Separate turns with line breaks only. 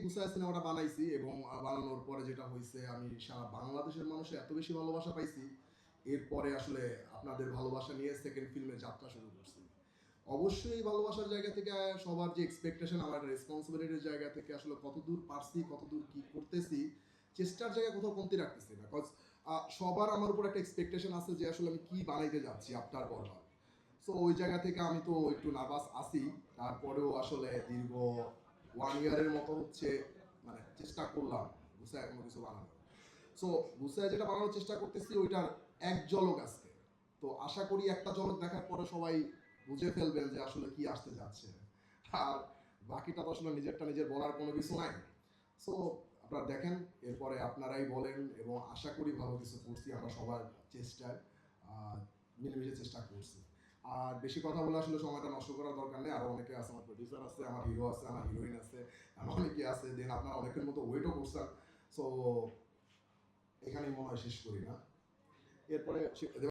গুছায় সিনেমাটা বানাইছি এবং বানানোর পরে যেটা হইছে আমি সারা বাংলাদেশের মানুষের এত বেশি ভালোবাসা পাইছি, এরপরে আসলে আপনাদের ভালোবাসা নিয়ে সেকেন্ড ফিল্মে যাত্রা শুরু করছি। অবশ্যই ভালোবাসার জায়গা থেকে সবার যে এক্সপেকটেশন, আমার রেসপন্সিবিলিটির জায়গা থেকে আসলে কতদূর পারছি, কতদূর কি করতেছি, চেষ্টার জায়গায় কোথাও কমতি রাখতেছি না। কজ সবার আমার উপর একটা এক্সপেকটেশন আছে যে আসলে আমি কি বানাইতে যাচ্ছি আফটার বরবাদ। সো ওই জায়গা থেকে আমি তো একটু নার্ভাস আছি। তারপরেও আসলে দীর্ঘ 1 ইয়ারের মতো হচ্ছে মানে চেষ্টা করলাম গুছায় কোনো কিছু বানানো। সো গুছায় যেটা বানানোর চেষ্টা করতেছি ওইটার এক ঝলক আজকে। তো আশা করি একটা ঝলক দেখার পরে সবাই বুঝে ফেলবেন যে আসলে কি আসতে যাচ্ছে। আর বাকিটা তো আসলে নিজেরটা নিজের বলার কোনো কিছু নাই। সো আপনারা দেখেন, এরপরে আপনারাই বলেন এবং আশা করি ভালো কিছু করছি আমরা সবার চেষ্টায়। মিলেমিশে চেষ্টা করছি। আর বেশি কথা বলে আসলে সময়টা নষ্ট করার দরকার নেই। আরও অনেকে আছে, আমার প্রডিউসার আছে, আমার হিরো আছে, আমার হিরোইন আছে, আমার অনেকে আছে। দেন আপনারা অনেকের মতো ওয়েটও করছেন। সো এখানেই মনে হয় শেষ করি না। এরপরে